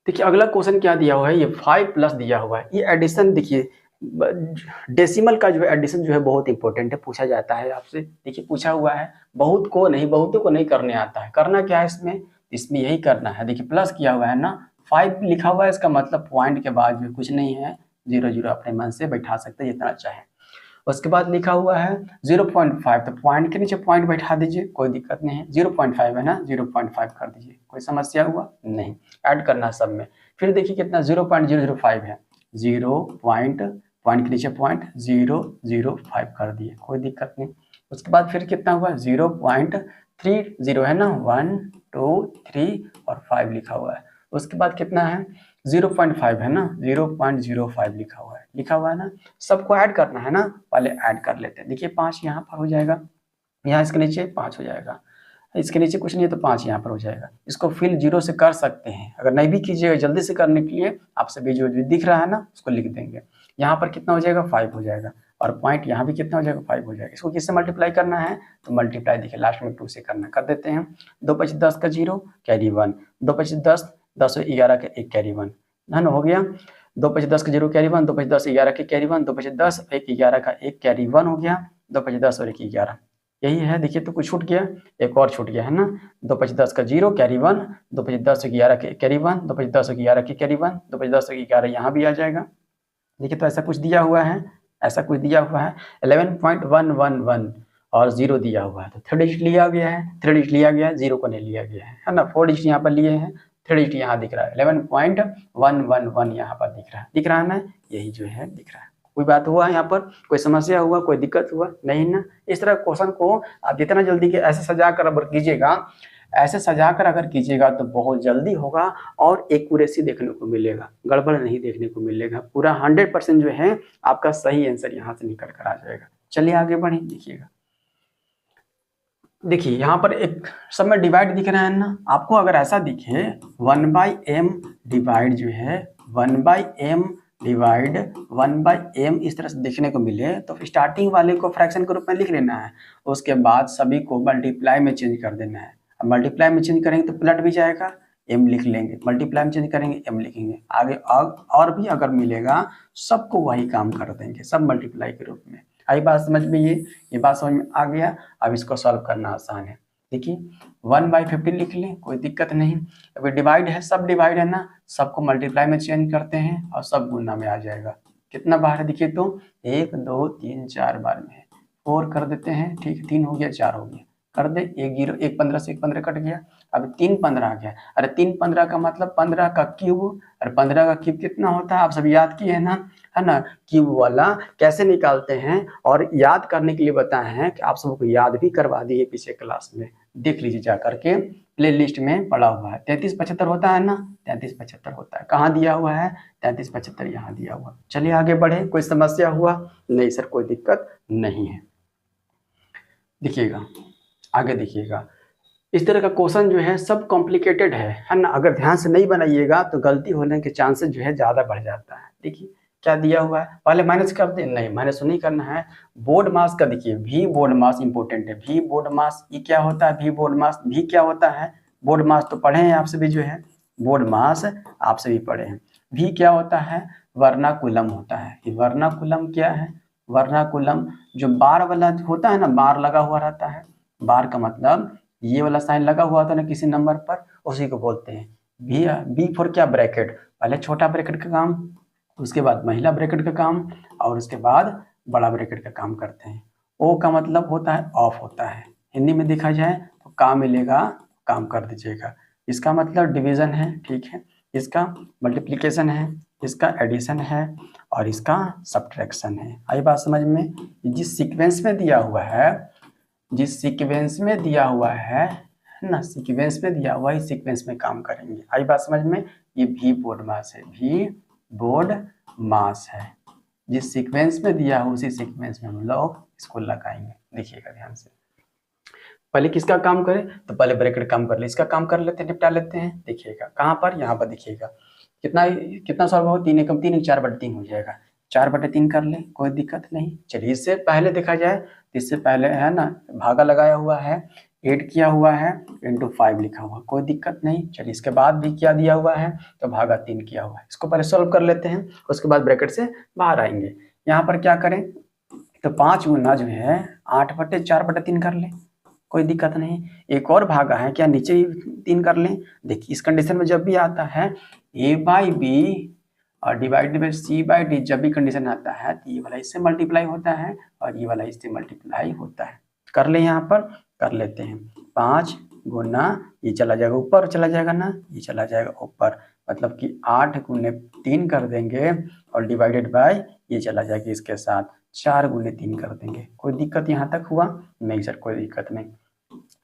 देखिए अगला क्वेश्चन क्या दिया हुआ है, ये 5 प्लस दिया हुआ है, ये एडिशन देखिए, डेसिमल का जो है एडिशन जो है बहुत इंपॉर्टेंट है, पूछा जाता है आपसे। देखिए पूछा हुआ है, बहुतों को नहीं करने आता है, करना क्या है इसमें, इसमें यही करना है। देखिए प्लस किया हुआ है ना, 5 लिखा हुआ है, इसका मतलब पॉइंट के बाद जो कुछ नहीं है, 0 अपने मन से बैठा सकते हैं जितना चाहे। उसके बाद लिखा हुआ है 0.5, तो पॉइंट के नीचे पॉइंट बैठा दीजिए, कोई दिक्कत नहीं है। 0.5 है ना, 0.5 कर दीजिए, कोई समस्या हुआ नहीं, ऐड करना सब में। फिर देखिए कितना 0.005 है, 0 पॉइंट के नीचे पॉइंट 005 कर दिए, कोई दिक्कत नहीं। उसके बाद फिर कितना हुआ 0.30 है ना, 1 2 3 और 5 लिखा हुआ है। उसके बाद कितना है 0.5 है ना, 0.05 लिखा हुआ है ना, सबको ऐड करना है ना, पहले ऐड कर लेते हैं। देखिए 5 यहाँ पर हो जाएगा, यहाँ इसके नीचे 5 हो जाएगा, इसके नीचे कुछ नहीं है तो 5 यहाँ पर हो जाएगा। इसको फिल 0 से कर सकते हैं, अगर नहीं भी कीजिएगा जल्दी से करने के लिए आप सभी जो दिख रहा है ना उसको लिख देंगे। यहाँ पर कितना हो जाएगा 5 हो जाएगा, और पॉइंट यहाँ भी कितना हो जाएगा 5 हो जाएगा। इसको किससे मल्टीप्लाई करना है, तो मल्टीप्लाई देखिए लास्ट में 2 से करना, कर देते हैं। 2 5 10 का 0 कैरी 1, 2 5 10 10 और 11 का 1 कैरी 1 है ना, हो गया। 2 5 10 का 0 कैरी 1, 2 5 10 11 के कैरी 1, 2 5 10 1 11 का 1 कैरी 1 हो गया, 2 5 10 और 1 11, यही है। देखिए तो कुछ छूट गया, एक और छूट गया है ना, 2 5 10 का 0 कैरी 1, 2 5 10 11 के कैरी 1, 2 5 10 11 के कैरी 1, 2 5 10 11 यहाँ भी आ जाएगा। देखिए तो ऐसा कुछ दिया हुआ है, ऐसा कुछ दिया हुआ है 11.111 और 0 दिया हुआ है, तो 3 डिजिट लिया गया है, 3 डिजिट लिया गया है, 0 को नहीं लिया गया है ना। 4 डिजिट यहाँ पर लिए हैं, 3 डिजिट यहाँ दिख रहा है, 11.111 यहाँ पर दिख रहा है ना, यही जो है दिख रहा है। कोई बात हुआ यहाँ पर, कोई समस्या हुआ, कोई दिक्कत हुआ नहीं ना। इस तरह क्वेश्चन को आप जितना जल्दी के ऐसे सजा कर अगर कीजिएगा, ऐसे सजाकर अगर कीजिएगा तो बहुत जल्दी होगा और एक्यूरेसी देखने को मिलेगा, गड़बड़ नहीं देखने को मिलेगा, पूरा 100% जो है आपका सही आंसर यहाँ से निकल कर आ जाएगा। चलिए आगे बढ़े, देखिएगा। देखिए यहाँ पर एक सब में डिवाइड दिख रहा है ना, आपको अगर ऐसा दिखे 1/m डिवाइड जो है 1/m डिवाइड 1/m इस तरह से देखने को मिले, तो स्टार्टिंग वाले को फ्रैक्शन के रूप में लिख लेना है, उसके बाद सभी को मल्टीप्लाई में चेंज कर देना है। अब मल्टीप्लाई में चेंज करेंगे तो पलट भी जाएगा, m लिख लेंगे, मल्टीप्लाई में चेंज करेंगे m लिखेंगे, आगे और भी अगर मिलेगा सबको वही काम कर देंगे, सब मल्टीप्लाई के रूप में। आई बात समझ में, ये बात समझ में आ गया। अब इसको सॉल्व करना आसान है। देखिए 1/15 लिख लें, कोई दिक्कत नहीं। अभी डिवाइड है, सब डिवाइड है ना, सबको मल्टीप्लाई में चेंज करते हैं और सब गुना में आ जाएगा। कितना बार है देखिए तो 1 2 3 4 बार में है, 4 कर देते हैं, ठीक, 3 हो गया, 4 हो गया, कर दे 1 0, 1 15 से 1 15 कट गया, अब 3 15 आ गया। अरे 3 15 का मतलब 15 का क्यूब, और 15 का क्यूब कितना होता है आप सब याद किए हैं ना, है ना। क्यूब वाला कैसे निकालते हैं और याद करने के लिए बताए हैं कि आप सबको याद भी करवा दिए पीछे क्लास में, देख लीजिए जा करके, प्ले लिस्ट में पड़ा हुआ है। 33 75 होता है ना, 33 75 होता है, कहाँ दिया हुआ है 33 75 यहाँ दिया हुआ। चलिए आगे बढ़े, कोई समस्या हुआ नहीं सर, कोई दिक्कत नहीं है। देखिएगा आगे, देखिएगा इस तरह का क्वेश्चन जो है सब कॉम्प्लिकेटेड है ना, अगर ध्यान से नहीं बनाइएगा तो गलती होने के चांसेस जो है ज़्यादा बढ़ जाता है। देखिए क्या दिया हुआ है, पहले माइनस कर दे, नहीं माइनस नहीं करना है। बोर्ड मास का देखिए, वी बोर्ड मास इंपॉर्टेंट है, वी बोर्ड मास, ये क्या होता है वी बोर्ड मास, वी क्या होता है बोर्ड मास, तो पढ़े हैं आप सभी जो है, बोर्ड मास आप सभी पढ़े हैं। वी क्या होता है, वर्नाकुलम होता है। ये वर्नाकुलम क्या है, वर्नाकुलम जो बार वाला होता है ना, बार लगा हुआ रहता है, बार का मतलब ये वाला साइन लगा हुआ था ना किसी नंबर पर, उसी को बोलते हैं बी। बी फॉर क्या, ब्रैकेट, पहले छोटा ब्रैकेट का काम, उसके बाद महिला ब्रैकेट का काम, और उसके बाद बड़ा ब्रैकेट का काम करते हैं। ओ का मतलब होता है ऑफ होता है, हिंदी में देखा जाए तो काम मिलेगा काम कर दीजिएगा। इसका मतलब डिवीजन है, ठीक है, इसका मल्टीप्लिकेशन है, इसका एडिशन है, और इसका सब्ट्रैक्शन है। आई बात समझ में, जिस सीक्वेंस में दिया हुआ है, जिस सीक्वेंस में दिया हुआ है है ना, सीक्वेंस में दिया वही सीक्वेंस में काम करेंगे। आई बात समझ में। ये भी बोर्ड मास है, भी बोर्ड मास है, जिस सीक्वेंस में दिया हो उसी सीक्वेंस में हम लोग इसको लगाएंगे। देखिएगा ध्यान से, पहले किसका काम करें, तो पहले ब्रैकेट काम कर ले, इसका काम कर लेते हैं, निपटा लेते हैं। देखिएगा कहाँ पर, यहाँ पर देखिएगा कितना कितना सॉल्व हो, 3 एकम 3 4/3 हो जाएगा, 4/3 कर ले, कोई दिक्कत नहीं। चलिए इससे पहले देखा जाए तो इससे पहले है ना भागा लगाया हुआ है, 8 किया हुआ है इंटू 5 लिखा हुआ, कोई दिक्कत नहीं। चलिए इसके बाद भी क्या दिया हुआ है, तो भागा 3 किया हुआ है, इसको पहले सॉल्व कर लेते हैं, उसके बाद ब्रैकेट से बाहर आएंगे। यहाँ पर क्या करें, तो 5 गुना जो है 8/4/3 कर ले, कोई दिक्कत नहीं। एक और भागा है, क्या नीचे ही 3 कर लें। देखिए इस कंडीशन में जब भी आता है a/b और डिवाइडेड बाई c/d, जब भी कंडीशन आता है तो ये वाला इससे मल्टीप्लाई होता है और ये वाला इससे मल्टीप्लाई होता है। कर ले, यहाँ पर कर लेते हैं। 5 गुना ये चला जाएगा ऊपर, चला जाएगा ना, ये चला जाएगा ऊपर, मतलब कि 8 गुने 3 कर देंगे और डिवाइडेड बाय ये चला जाएगा इसके साथ, 4 गुने 3 कर देंगे। कोई दिक्कत यहाँ तक हुआ नहीं सर, कोई दिक्कत नहीं।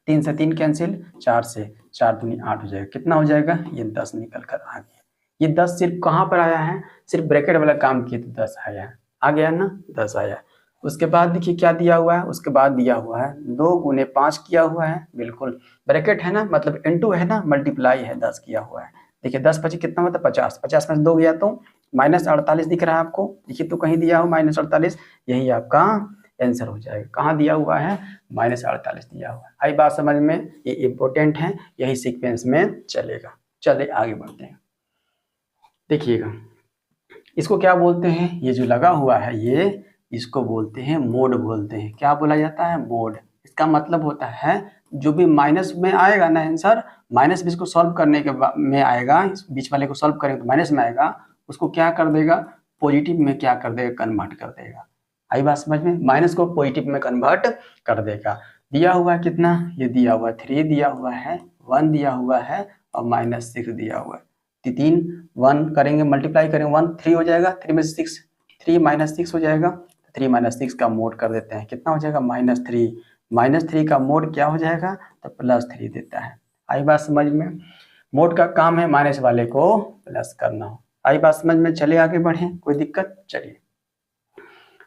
3 से 3 कैंसिल, 4 से 4 दूनी 8 हो जाएगा, कितना हो जाएगा, ये 10 निकल कर आ गया। ये 10 सिर्फ कहाँ पर आया है, सिर्फ ब्रैकेट वाला काम किए तो 10 आया, आ गया ना, 10 आया। उसके बाद देखिए क्या दिया हुआ है, उसके बाद दिया हुआ है 2 गुने 5 किया हुआ है, बिल्कुल ब्रैकेट है ना, मतलब इनटू है ना, मल्टीप्लाई है, 10 किया हुआ है। देखिए 10 25 कितना होता है, 50, 50 में से 2 गया तो -48 दिख रहा है आपको, देखिए तो कहीं दिया हो -48, यही आपका आंसर हो जाएगा। कहाँ दिया हुआ है, -48 दिया हुआ है। आई बात समझ में, ये इंपॉर्टेंट है, यही सीक्वेंस में चलेगा। चले आगे बढ़ते हैं। देखिएगा इसको क्या बोलते हैं, ये जो लगा हुआ है ये, इसको बोलते हैं मोड बोलते हैं। क्या बोला जाता है, मोड। इसका मतलब होता है जो भी माइनस में आएगा ना आंसर, माइनस में इसको सॉल्व करने के में आएगा, इस बीच वाले को सॉल्व करेंगे तो माइनस में आएगा, उसको क्या कर देगा, पॉजिटिव में क्या कर देगा, कन्वर्ट कर देगा। आई बात समझ में, माइनस को पॉजिटिव में कन्वर्ट कर देगा। दिया हुआ है कितना, ये दिया हुआ है 3 दिया हुआ है, 1 दिया हुआ है और -6 दिया हुआ है। 3 1 करेंगे, मल्टीप्लाई करेंगे, 1 3 हो जाएगा, 3 में से 6 3 -6 हो जाएगा, 3 - 6 का मोड कर देते हैं, कितना हो जाएगा, -3, -3 का मोड क्या हो जाएगा, तो +3 देता है। आई बात समझ में, मोड का काम है माइनस वाले को प्लस करना हो। आई बात समझ में, चले आगे बढ़े, कोई दिक्कत। चलिए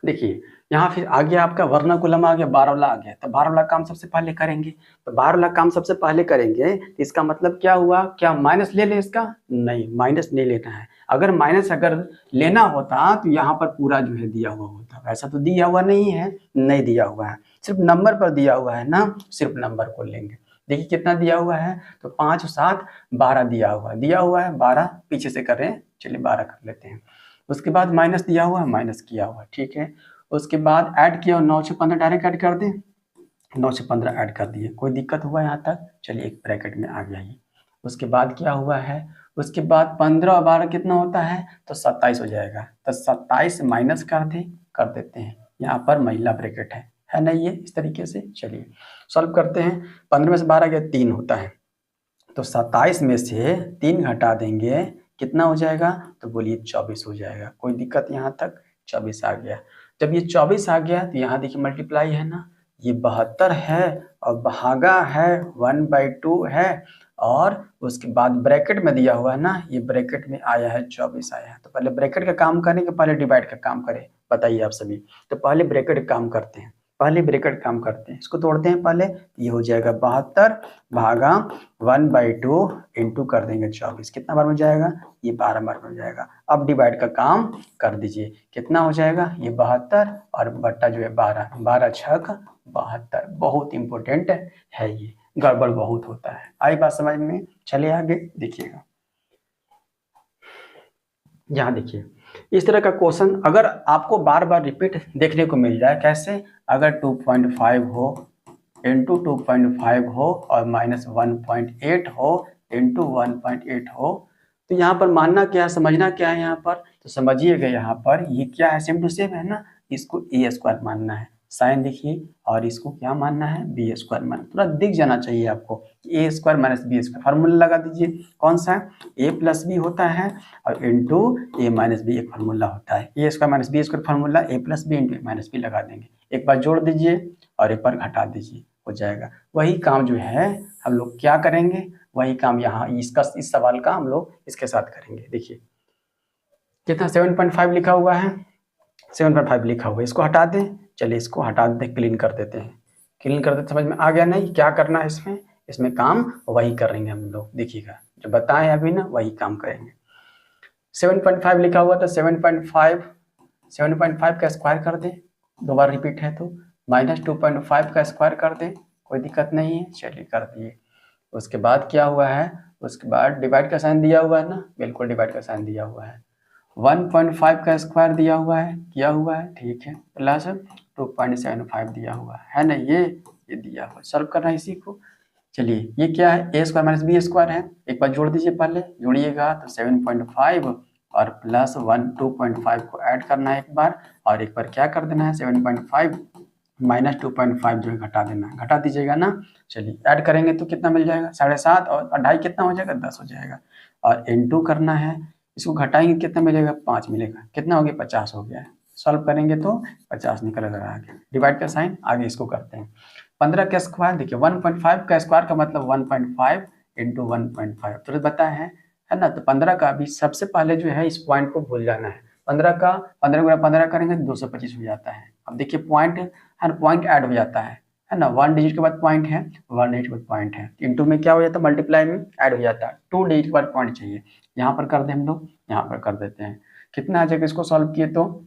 देखिए यहाँ फिर आ गया आपका वर्नाकुलम आ गया, 12 वाला आ गया, तो 12 वाला काम सबसे पहले करेंगे। तो 12 वाला काम सबसे पहले करेंगे तो इसका मतलब क्या हुआ, क्या माइनस ले ले इसका, नहीं माइनस नहीं लेना है। अगर माइनस अगर लेना होता तो यहाँ पर पूरा जो है दिया हुआ होता, वैसा तो दिया हुआ नहीं है, नहीं दिया हुआ है, सिर्फ नंबर पर दिया हुआ है ना, सिर्फ नंबर को लेंगे। देखिए कितना दिया हुआ है, तो 5 7 12 दिया हुआ है 12, पीछे से कर रहे हैं, चलिए 12 कर लेते हैं। उसके बाद माइनस दिया हुआ है, माइनस किया हुआ, ठीक है। उसके बाद ऐड किया, 9 से 15 डायरेक्ट ऐड कर दें, 9 से 15 ऐड कर दिए, कोई दिक्कत हुआ यहाँ तक, चलिए एक ब्रैकेट में आ गया ये। उसके बाद क्या हुआ है, उसके बाद 15 और 12 कितना होता है, तो 27 हो जाएगा, तो 27 माइनस कर देते हैं, यहाँ पर महिला ब्रैकेट है ना ये, इस तरीके से। चलिए सॉल्व करते हैं, 15 में से 12 गया 3 होता है, तो 27 में से 3 घटा देंगे, कितना हो जाएगा, तो बोलिए 24 हो जाएगा। कोई दिक्कत यहाँ तक, 24 आ गया। जब ये 24 आ गया तो यहाँ देखिए मल्टीप्लाई है ना, ये 72 है और भागा है 1/2 है, और उसके बाद ब्रैकेट में दिया हुआ है ना, ये ब्रैकेट में आया है 24 आया है। तो पहले ब्रैकेट का काम करेंगे, पहले डिवाइड का काम करें, बताइए आप सभी। तो पहले ब्रैकेट का काम करते हैं, पहले ब्रैकेट काम करते हैं, इसको तोड़ते हैं पहले, ये हो जाएगा 72 भागा 1/2 इंटू कर देंगे 24, कितना बार में जाएगा, ये 12 बार में जाएगा। अब डिवाइड का काम कर दीजिए, कितना हो जाएगा, ये 72 और बट्टा जो है 12, 12 छक 72, बहुत इंपॉर्टेंट है ये, गड़बड़ बहुत होता है। आई बात समझ में, चले आगे देखिएगा। यहाँ देखिए इस तरह का क्वेश्चन अगर आपको बार बार रिपीट देखने को मिल जाए, कैसे, अगर 2.5 हो इंटू 2.5 हो और -1.8 हो इंटू 1.8 हो, तो यहाँ पर मानना क्या है, समझना क्या है यहाँ पर, तो समझिएगा यहाँ पर ये क्या है, सेम टू सेम है ना, इसको a² मानना है, साइन देखिए, और इसको क्या मानना है, b² मानना, थोड़ा दिख जाना चाहिए आपको, a² - b², फार्मूला लगा दीजिए, कौन सा है, a + b होता है और इंटू a - b एक फार्मूला होता है, a² - b² formula, a + b into a - b लगा देंगे, एक बार जोड़ दीजिए और एक बार घटा दीजिए, हो जाएगा। वही काम जो है हम लोग क्या करेंगे, वही काम यहाँ इस सवाल का हम लोग इसके साथ करेंगे। देखिए कितना 7.5 लिखा हुआ है, 7.5 लिखा हुआ है, इसको हटा दें। चलिए इसको हटा दें, क्लीन कर देते हैं। क्लीन कर देते, समझ में आ गया नहीं क्या करना है इसमें? इसमें काम वही करेंगे हम लोग। देखिएगा जो बताएं अभी ना वही काम करेंगे। 7.5 लिखा हुआ था, 7.5 का स्क्वायर कर दें, दो बार रिपीट है तो, माइनस 2.5 का स्क्वायर कर दें, कोई दिक्कत नहीं है। चलिए कर दिए। उसके बाद क्या हुआ है, उसके बाद डिवाइड का साइन दिया हुआ है ना, बिल्कुल डिवाइड का साइन दिया हुआ है। 1.5 का स्क्वायर दिया हुआ है, किया हुआ है, ठीक है, प्लस 2.75 दिया हुआ है ना, ये दिया हुआ है। सॉल्व करना है इसी को। चलिए ये क्या है, ए स्क्वायर माइनस बी स्क्वायर है, एक बार जोड़ दीजिए, पहले जोड़िएगा तो 7.5 और प्लस 2.5 को ऐड करना है एक बार, और एक बार क्या कर देना है, 7.5 माइनस 2.5 जो है घटा देना है, घटा दीजिएगा ना। चलिए ऐड करेंगे तो कितना मिल जाएगा, 7.5 और 2.5 कितना हो जाएगा, 10 हो जाएगा। और इनटू करना है, इसको घटाएंगे कितना मिलेगा, 5 मिलेगा, कितना हो गया, 50 हो गया है। सॉल्व करेंगे तो 50 निकल कर आगे, डिवाइड का साइन आगे इसको करते हैं। 15 का स्क्वायर, देखिए 1.5 का स्क्वायर का मतलब 1.5 इंटू 1.5 तुरंत बताया है ना। तो 15 का भी सबसे पहले जो है इस पॉइंट को भूल जाना है। 15 का 15 गुणा 15 करेंगे तो 225 हो जाता है। अब देखिए पॉइंट हर पॉइंट ऐड हो जाता है ना, 1 डिजिट के बाद पॉइंट है, 1 डिजिट के बाद पॉइंट है, इंटू में क्या हो जाता है, मल्टीप्लाई में ऐड हो जाता है। 2 डिजिट के बाद पॉइंट चाहिए, यहाँ पर कर दें हम लोग, यहाँ पर कर देते हैं। कितना आ जाएगा, इसको सॉल्व किए तो,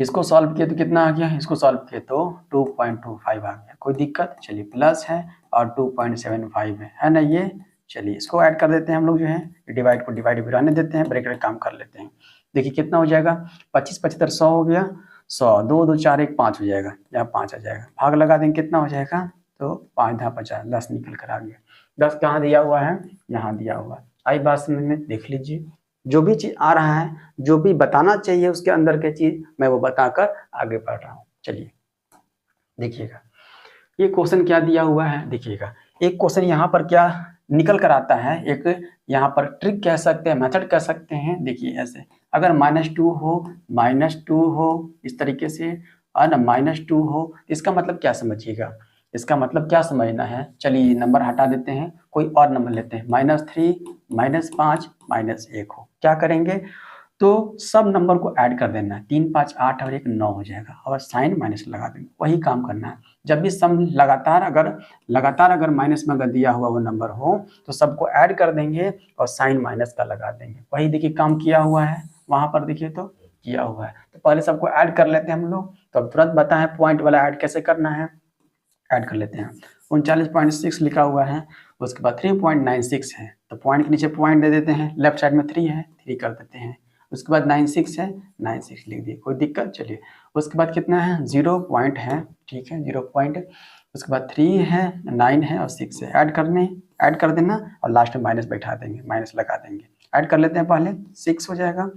इसको सॉल्व किए तो कितना आ गया, इसको सॉल्व किए तो 2.25 आ गया, कोई दिक्कत। चलिए प्लस है और 2.75 है ना ये। चलिए इसको ऐड कर देते हैं हम लोग जो है, डिवाइड को डिवाइड भी रहने देते हैं, ब्रैकेट काम कर लेते हैं। देखिए कितना हो जाएगा, 25 75 100 हो गया, 100 2 2 4 1 5 हो जाएगा, यहाँ 5 आ जाएगा, भाग लगा देंगे कितना हो जाएगा, तो 5 × 50 10 निकल कर आ गया। 10 कहाँ दिया हुआ है, यहाँ दिया हुआ है। आई बात समझ में, देख लीजिए जो भी चीज आ रहा है, जो भी बताना चाहिए उसके अंदर के चीज मैं वो बताकर आगे बढ़ रहा हूँ। चलिए देखिएगा ये क्वेश्चन क्या दिया हुआ है, देखिएगा एक क्वेश्चन यहाँ पर क्या निकल कर आता है, एक यहाँ पर ट्रिक कह सकते हैं, मेथड कह सकते हैं। देखिए ऐसे अगर -2 हो इस तरीके से, और ना -2 हो, इसका मतलब क्या समझिएगा, इसका मतलब क्या समझना है। चलिए नंबर हटा देते हैं, कोई और नंबर लेते हैं, -3 -5 -1 हो, क्या करेंगे तो सब नंबर को ऐड कर देना है, 3 5 8 और 1 9 हो जाएगा, और साइन माइनस लगा देंगे, वही काम करना है। जब भी सम लगातार अगर माइनस में अगर दिया हुआ वो नंबर हो तो सबको ऐड कर देंगे और साइन माइनस का लगा देंगे। वही देखिए काम किया हुआ है, वहां पर देखिए तो किया हुआ है। तो पहले सबको ऐड कर लेते हैं हम लोग, तो अब तुरंत बताएं पॉइंट वाला ऐड कैसे करना है, ऐड कर लेते हैं। 39.6 लिखा हुआ है, उसके बाद 3.96 है, तो पॉइंट के नीचे पॉइंट दे देते हैं, लेफ्ट साइड में 3 है, 3 कर देते हैं। उसके बाद 96 है, 96 लिख दिए, कोई दिक्कत। चलिए उसके बाद कितना है, 0 पॉइंट है, ठीक है 0 पॉइंट। उसके बाद 3 है, 9 है और 6 है, ऐड कर देना और लास्ट में माइनस बैठा देंगे, माइनस लगा देंगे। ऐड कर लेते हैं पहले, 6 हो जाएगा,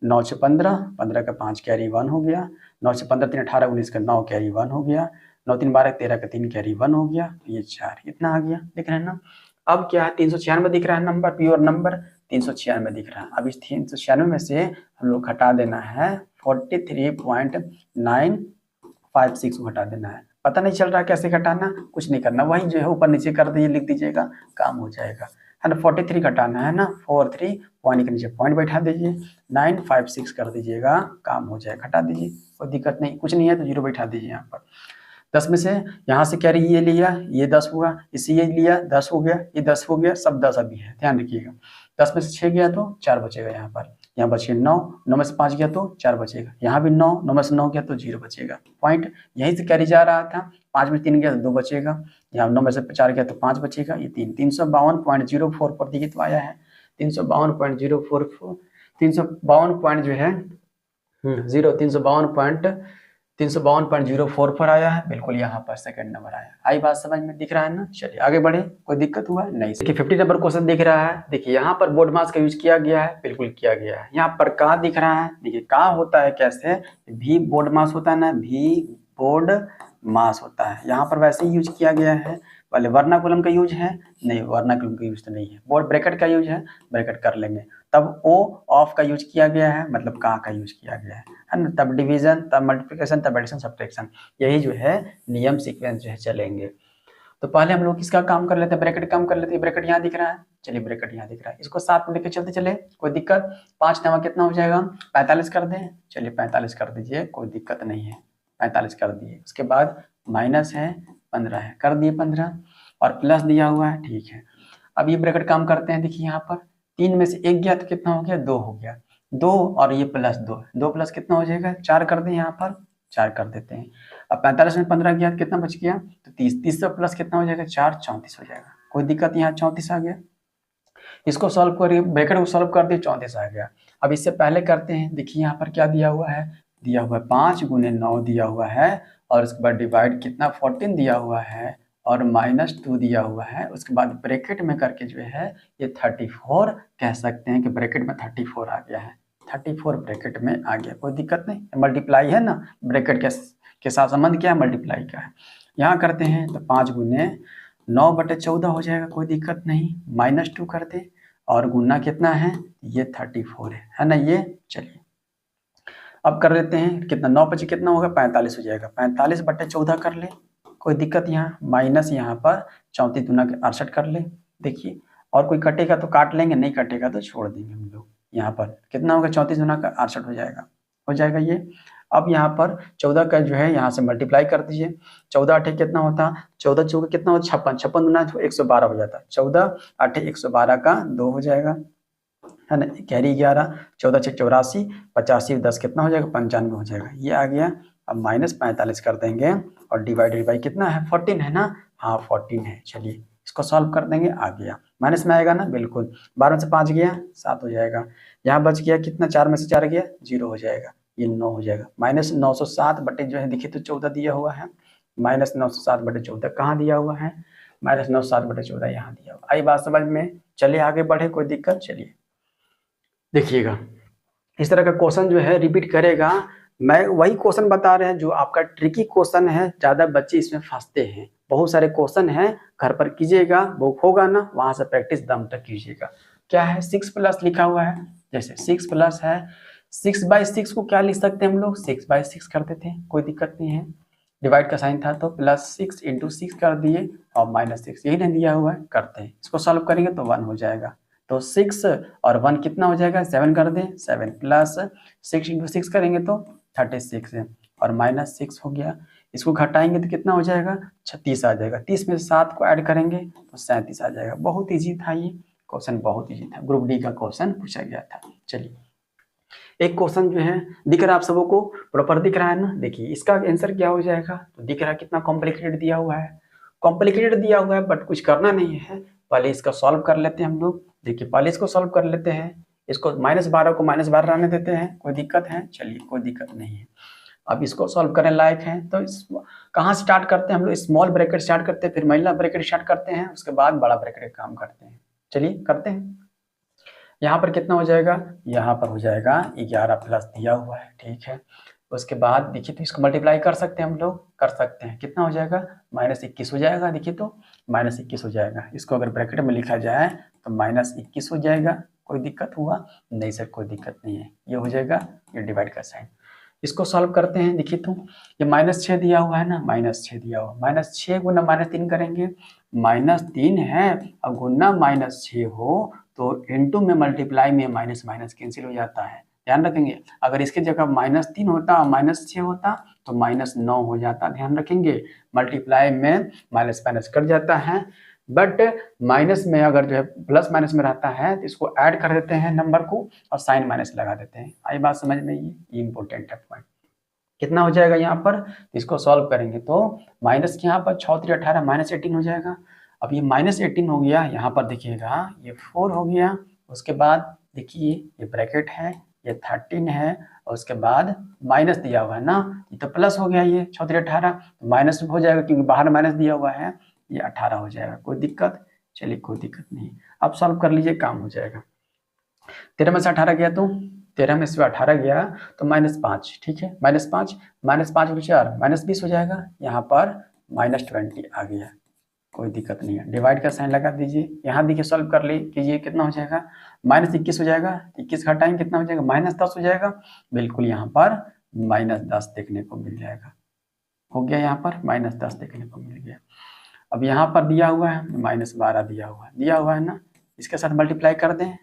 9 से 15, 15 का 5 कैरी 1 हो गया, 9 से 15 3 18 19 का 9 कैरी 1 हो गया, 9 3 12 13 का 3 कैरी 1 हो गया, ये 4 इतना आ गया, दिख रहा है ना। अब क्या है, 396 दिख रहा है नंबर, प्योर नंबर 396 दिख रहा है। अब इस 396 में से हम लोग घटा देना है 43.956 को घटा देना है। पता नहीं चल रहा कैसे घटाना, कुछ नहीं करना, वही जो है ऊपर नीचे कर दीजिए, लिख दीजिएगा, काम हो जाएगा, है ना। 43 घटाना है ना, 43 पॉइंट के नीचे पॉइंट बैठा दीजिए, 956 कर दीजिएगा, काम हो जाएगा, घटा दीजिए, कोई दिक्कत नहीं, कुछ नहीं है तो 0 बैठा दीजिए यहाँ पर। 10 में से यहाँ से कैरी ये लिया, ये 10 हुआ, इसे ये लिया 10 हो गया, ये 10 हो गया, सब 10 अभी है, ध्यान रखिएगा। 10 में से 6 गया तो 4 बचेगा यहाँ पर, यहाँ बचे 9, 9 में से 5 गया तो 4 बचेगा, यहाँ भी 9, 9 में से 9 गया तो 0 बचेगा। पॉइंट यहीं से कैरी जा रहा था, 5 में 3 गया तो 2 बचेगा, यहाँ 9 में से 4 गया तो 5 बचेगा, ये 352.04 पर दिखे तो आया है, 352.04, 352 पॉइंट जो है 352.04 पर आया है, बिल्कुल यहाँ पर सेकंड नंबर आया। आई बात समझ में, दिख रहा है ना। चलिए आगे बढ़े, कोई दिक्कत हुआ नहीं। देखिए 50 नंबर क्वेश्चन दिख रहा है, देखिए यहाँ पर बोर्ड मास का यूज किया गया है, बिल्कुल किया गया है। यहाँ पर कहाँ दिख रहा है, देखिए कहाँ होता है, कैसे भी बोर्ड मास होता है ना, भी बोर्ड मास होता है, यहाँ पर वैसे ही यूज किया गया है। पहले वर्नाकुलम का यूज है, नहीं वर्नाकुलम का यूज तो नहीं है, बोर्ड ब्रैकेट का यूज है, ब्रैकेट कर लेंगे। तब ओ ऑफ का यूज किया गया है, मतलब कहाँ का यूज किया गया है ना। तब डिवीजन, तब मल्टीप्लिकेशन, तब एडिशन सब्ट्रैक्शन, यही जो है नियम सीक्वेंस जो है चलेंगे। तो पहले हम लोग किसका काम कर लेते हैं, ब्रैकेट काम कर लेते हैं। ब्रैकेट यहाँ दिख रहा है, चलिए ब्रैकेट यहाँ दिख रहा है, इसको 7 में लेके चलते चले, कोई दिक्कत। 5 नवा कितना हो जाएगा, 45 कर दें, चलिए 45 कर दीजिए, कोई दिक्कत नहीं है, 45 कर दिए। उसके बाद माइनस है 15 है, कर दिए 15 और प्लस दिया हुआ है, ठीक है। अब ये ब्रैकेट काम करते हैं, देखिए यहाँ पर 3 में से 1 गया तो कितना हो गया, 2 हो गया, 2 और ये प्लस 2, 2 प्लस कितना हो जाएगा, 4 कर दें, यहाँ पर 4 कर देते हैं। अब 45 में 15 गया तो कितना बच गया, तो 30, 30 से प्लस कितना हो जाएगा, 4, 34 हो जाएगा, कोई दिक्कत। यहाँ 34 आ गया, इसको सॉल्व करिए, ब्रैकेट को सॉल्व कर दिए, 34 आ गया। अब इससे पहले करते हैं, देखिए यहाँ पर क्या दिया हुआ है, दिया हुआ है 5 गुने 9 दिया हुआ है, और उसके बाद डिवाइड कितना 14 दिया हुआ है, और -2 दिया हुआ है। उसके बाद ब्रैकेट में करके जो है ये 34 कह सकते हैं कि ब्रैकेट में 34 आ गया है, 34 ब्रैकेट में आ गया, कोई दिक्कत नहीं, मल्टीप्लाई है ना, ब्रैकेट के साथ संबंध क्या है, मल्टीप्लाई का है। यहाँ करते हैं तो 5 गुने 9/14 हो जाएगा, कोई दिक्कत नहीं, -2 कर दे और गुना कितना है, ये 34 है ना ये। चलिए अब कर लेते हैं, कितना 9 बचे कितना होगा, 45 हो जाएगा, 45/14 कर ले, कोई दिक्कत। यहाँ माइनस यहाँ पर 34 दूना के 68 कर ले, देखिए। और कोई कटेगा तो काट लेंगे, नहीं कटेगा तो छोड़ देंगे हम लोग। यहाँ पर कितना होगा, 34 दूना का 68 हो जाएगा ये। अब यहाँ पर 14 का जो है यहाँ से मल्टीप्लाई कर दीजिए, 14 8 कितना होता, 14 चौके कितना होता, 56, 56 दूना 112 हो जाता, 14 8 112 का 2 हो जाएगा, है ना, कैरी 11, 14 6 84, 85 10 कितना हो जाएगा, 95 हो जाएगा, ये आ गया। अब -45 कर देंगे और डिवाइडेड बाई कितना है, 14 है ना, हाँ 14 है। चलिए इसको सॉल्व कर देंगे, आ गया, माइनस में आएगा ना, बिल्कुल। 12 में से 5 गया 7 हो जाएगा, यहाँ बच गया कितना, 4 में से 4 गया 0 हो जाएगा, ये 9 हो जाएगा। -907 बटे जो है देखिए तो 14 दिया हुआ है, -907/14 कहाँ दिया हुआ है, -907/14 यहाँ दिया हुआ। आई बात समझ में, चलिए आगे बढ़े, कोई दिक्कत। चलिए देखिएगा, इस तरह का क्वेश्चन जो है रिपीट करेगा। मैं वही क्वेश्चन बता रहे हैं जो आपका ट्रिकी क्वेश्चन है, ज़्यादा बच्चे इसमें फंसते हैं। बहुत सारे क्वेश्चन हैं, घर पर कीजिएगा, बुक होगा ना वहाँ से प्रैक्टिस दम तक कीजिएगा। क्या है, 6+ लिखा हुआ है, जैसे 6+ है, 6/6 को क्या लिख सकते हैं हम लोग, 6/6 करते थे, कोई दिक्कत नहीं है। डिवाइड का साइन था तो +6 × 6 कर दिए और -6 यही नहीं दिया हुआ है, करते हैं। इसको सॉल्व करेंगे तो 1 हो जाएगा, तो 6 और 1 कितना हो जाएगा, 7 कर दें, 7 + 6 × 6 करेंगे तो 36 है, और -6 हो गया। इसको घटाएंगे तो कितना हो जाएगा, 36 आ जाएगा। 30 में से 7 को ऐड करेंगे तो 37 आ जाएगा। बहुत ईजी था ये क्वेश्चन, बहुत ईजी था, ग्रुप डी का क्वेश्चन पूछा गया था। चलिए एक क्वेश्चन जो है दिख रहा है आप सबों को, प्रॉपर दिख रहा है ना, देखिए इसका आंसर क्या हो जाएगा, तो दिख रहा है कितना कॉम्प्लिकेटेड दिया हुआ है, कॉम्प्लिकेटेड दिया हुआ है, बट कुछ करना नहीं है, पहले इसका सॉल्व कर लेते हैं हम लोग। देखिए पहले इसको सॉल्व कर लेते हैं, इसको -12 को -12 रहने देते हैं, कोई दिक्कत है, चलिए कोई दिक्कत नहीं है। अब इसको सॉल्व करने लायक है तो कहाँ स्टार्ट करते हैं हम लोग, स्मॉल ब्रैकेट स्टार्ट करते हैं, फिर महिला ब्रैकेट स्टार्ट करते हैं, उसके बाद बड़ा ब्रैकेट काम करते हैं। चलिए करते हैं। यहाँ पर कितना हो जाएगा, यहाँ पर हो जाएगा 11 प्लस दिया हुआ है, ठीक है। उसके बाद देखिए तो इसको मल्टीप्लाई कर सकते हैं हम लोग, कर सकते हैं, कितना हो जाएगा, -21 हो जाएगा, देखिए तो -21 हो जाएगा। इसको अगर ब्रैकेट में लिखा जाए तो -21 हो जाएगा, कोई दिक्कत हुआ नहीं सर, कोई दिक्कत नहीं है, ये हो जाएगा, ये डिवाइड का साइन। इसको सॉल्व करते हैं, देखिए तो ये -6 दिया हुआ है ना, -6 दिया हुआ, -6 गुना -3 करेंगे, -3 है और गुना -6 हो तो इनटू में मल्टीप्लाई में माइनस माइनस कैंसिल हो जाता है, ध्यान रखेंगे। अगर इसकी जगह -3 होता और -6 होता तो -9 हो जाता, ध्यान रखेंगे। मल्टीप्लाई में माइनस माइनस कट जाता है, बट माइनस में अगर जो है प्लस माइनस में रहता है तो इसको ऐड कर देते हैं नंबर को और साइन माइनस लगा देते हैं। आई बात समझ में, ये इंपॉर्टेंट है पॉइंट। कितना हो जाएगा यहाँ पर, इसको सॉल्व करेंगे तो माइनस के यहाँ पर 6 3 18 -18 हो जाएगा। अब ये -18 हो गया, यहाँ पर देखिएगा ये 4 हो गया, उसके बाद देखिए ये ब्रैकेट है, ये 13 है, और उसके बाद माइनस दिया हुआ है ना, ये तो प्लस हो गया, ये 6 3 18 तो माइनस हो जाएगा क्योंकि बाहर माइनस दिया हुआ है, ये 18 हो जाएगा, कोई दिक्कत। चलिए कोई दिक्कत नहीं, अब सॉल्व कर लीजिए, काम हो जाएगा। 13 में से 18 गया तो 13 में से 18 गया तो -5, ठीक है, -5 -5 × 4 -20 हो जाएगा, यहाँ पर -20 आ गया, कोई दिक्कत नहीं है। डिवाइड का साइन लगा दीजिए, यहाँ देखिए सॉल्व कर ले कीजिए, कितना हो जाएगा, -21 हो जाएगा, 21 घटाएंगे कितना हो जाएगा, -10 हो जाएगा, बिल्कुल यहाँ पर -10 देखने को मिल जाएगा, हो गया, यहाँ पर -10 देखने को मिल गया। अब यहाँ पर दिया हुआ है -12 दिया हुआ है ना, इसके साथ मल्टीप्लाई कर दें,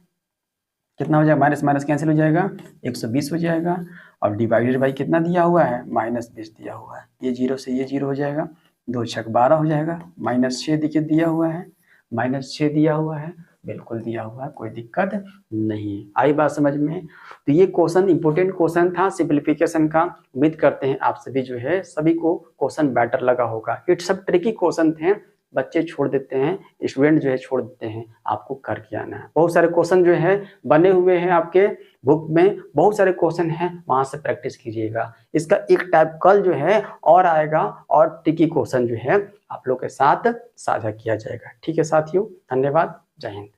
कितना हो जाएगा, माइनस माइनस कैंसिल हो जाएगा, 120 हो जाएगा। और डिवाइडेड बाई कितना दिया हुआ है, -20 दिया हुआ है, ये 0 से ये 0 हो जाएगा, 2 छक 12 हो जाएगा, -6 देखिए दिया हुआ है, -6 दिया हुआ है, बिल्कुल दिया हुआ है, कोई दिक्कत नहीं। आई बात समझ में? तो ये क्वेश्चन इंपॉर्टेंट क्वेश्चन था सिंप्लीफिकेशन का। उम्मीद करते हैं आप सभी जो है सभी को क्वेश्चन बेटर लगा होगा। ये सब ट्रिकी क्वेश्चन थे, बच्चे छोड़ देते हैं, स्टूडेंट जो है छोड़ देते हैं, आपको करके आना है। बहुत सारे क्वेश्चन जो है बने हुए हैं आपके बुक में, बहुत सारे क्वेश्चन हैं, वहां से प्रैक्टिस कीजिएगा। इसका एक टाइप कल जो है और आएगा और ट्रिकी क्वेश्चन जो है आप लोग के साथ साझा किया जाएगा। ठीक है साथियों, धन्यवाद, जय हिंद।